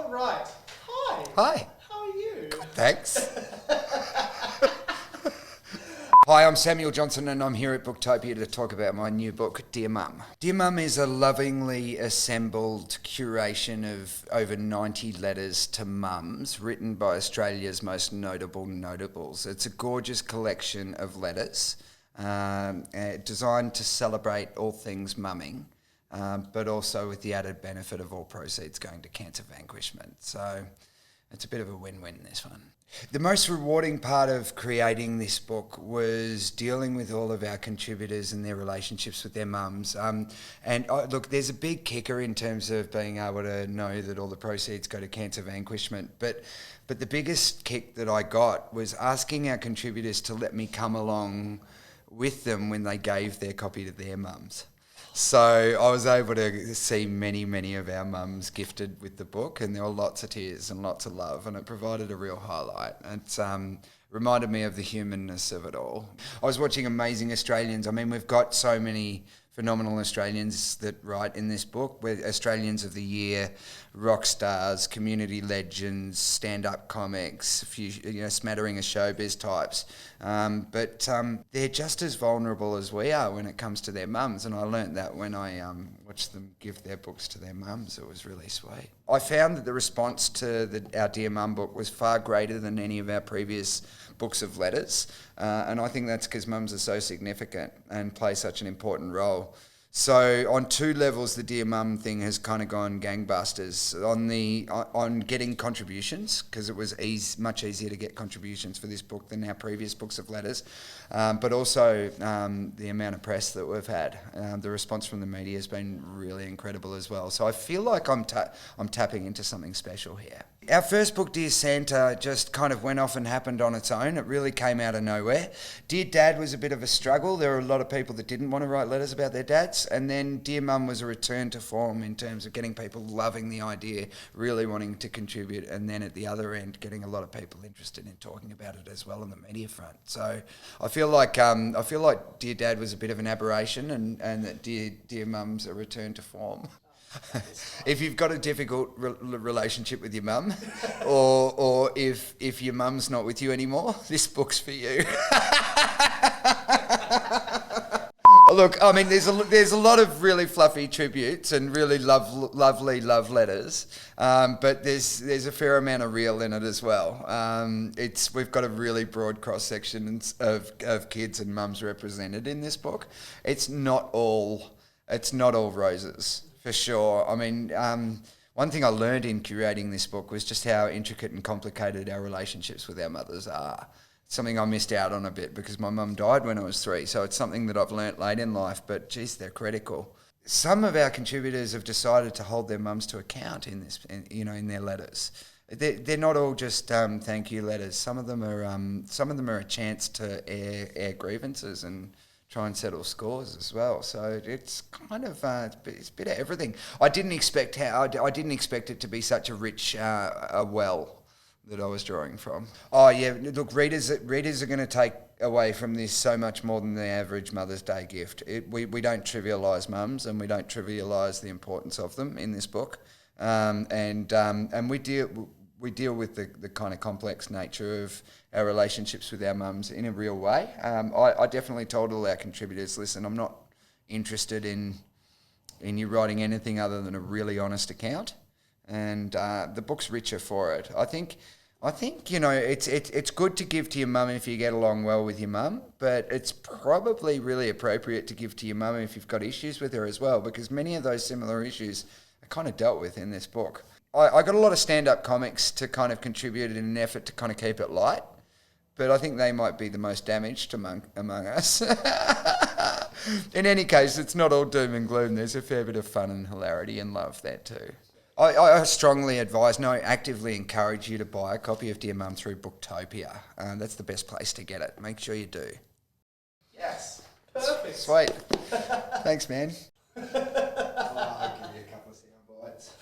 All right. Hi. Hi. How are you? Thanks. Hi, I'm Samuel Johnson and I'm here at Booktopia to talk about my new book, Dear Mum. Dear Mum is a lovingly assembled curation of over 90 letters to mums written by Australia's most notable notables. It's a gorgeous collection of letters designed to celebrate all things mumming, but also with the added benefit of all proceeds going to cancer vanquishment. So it's a bit of a win-win, this one. The most rewarding part of creating this book was dealing with all of our contributors and their relationships with their mums. Look, there's a big kicker in terms of being able to know that all the proceeds go to cancer vanquishment. But the biggest kick that I got was asking our contributors to let me come along with them when they gave their copy to their mums. So I was able to see many of our mums gifted with the book, and there were lots of tears and lots of love, and it provided a real highlight. It reminded me of the humanness of it all. I was watching Amazing Australians. I mean, we've got so many phenomenal Australians that write in this book. We're Australians of the Year, rock stars, community legends, stand-up comics, a few, smattering of showbiz types. But they're just as vulnerable as we are when it comes to their mums, and I learnt that when I watched them give their books to their mums. It was really sweet. I found that the response to our Dear Mum book was far greater than any of our previous books of letters, and I think that's because mums are so significant and play such an important role. So on two levels, the Dear Mum thing has kind of gone gangbusters. On getting contributions, because it was much easier to get contributions for this book than our previous books of letters, but also the amount of press that we've had. The response from the media has been really incredible as well. So I feel like I'm tapping into something special here. Our first book, Dear Santa, just kind of went off and happened on its own. It really came out of nowhere. Dear Dad was a bit of a struggle. There were a lot of people that didn't want to write letters about their dads. And then Dear Mum was a return to form in terms of getting people loving the idea, really wanting to contribute, and then at the other end, getting a lot of people interested in talking about it as well on the media front. So I feel like Dear Dad was a bit of an aberration, and that Dear Mum's a return to form. If you've got a difficult relationship with your mum, or if your mum's not with you anymore, this book's for you. Look, I mean, there's a lot of really fluffy tributes and really lovely love letters, but there's a fair amount of real in it as well. We've got a really broad cross section of kids and mums represented in this book. It's not all roses. For sure. I mean, one thing I learned in curating this book was just how intricate and complicated our relationships with our mothers are. It's something I missed out on a bit because my mum died when I was 3, so it's something that I've learnt late in life, but geez, they're critical. Some of our contributors have decided to hold their mums to account in their letters. They're not all just thank you letters. Some of them are a chance to air grievances and try and settle scores as well. So it's kind of it's a bit of everything. I didn't expect it to be such a rich well that I was drawing from. Oh yeah, look, readers are going to take away from this so much more than the average Mother's Day gift. We don't trivialise mums, and we don't trivialise the importance of them in this book, and we deal with the kind of complex nature of our relationships with our mums in a real way. I definitely told all our contributors, listen, I'm not interested in you writing anything other than a really honest account, and the book's richer for it. I think it's good to give to your mum if you get along well with your mum, but it's probably really appropriate to give to your mum if you've got issues with her as well, because many of those similar issues are kind of dealt with in this book. I got a lot of stand-up comics to kind of contribute in an effort to kind of keep it light, but I think they might be the most damaged among us. In any case, it's not all doom and gloom. There's a fair bit of fun and hilarity and love there too. I strongly actively encourage you to buy a copy of Dear Mum through Booktopia. That's the best place to get it. Make sure you do. Yes. Perfect. Sweet. Thanks, man. I'll give you a couple of sound bites.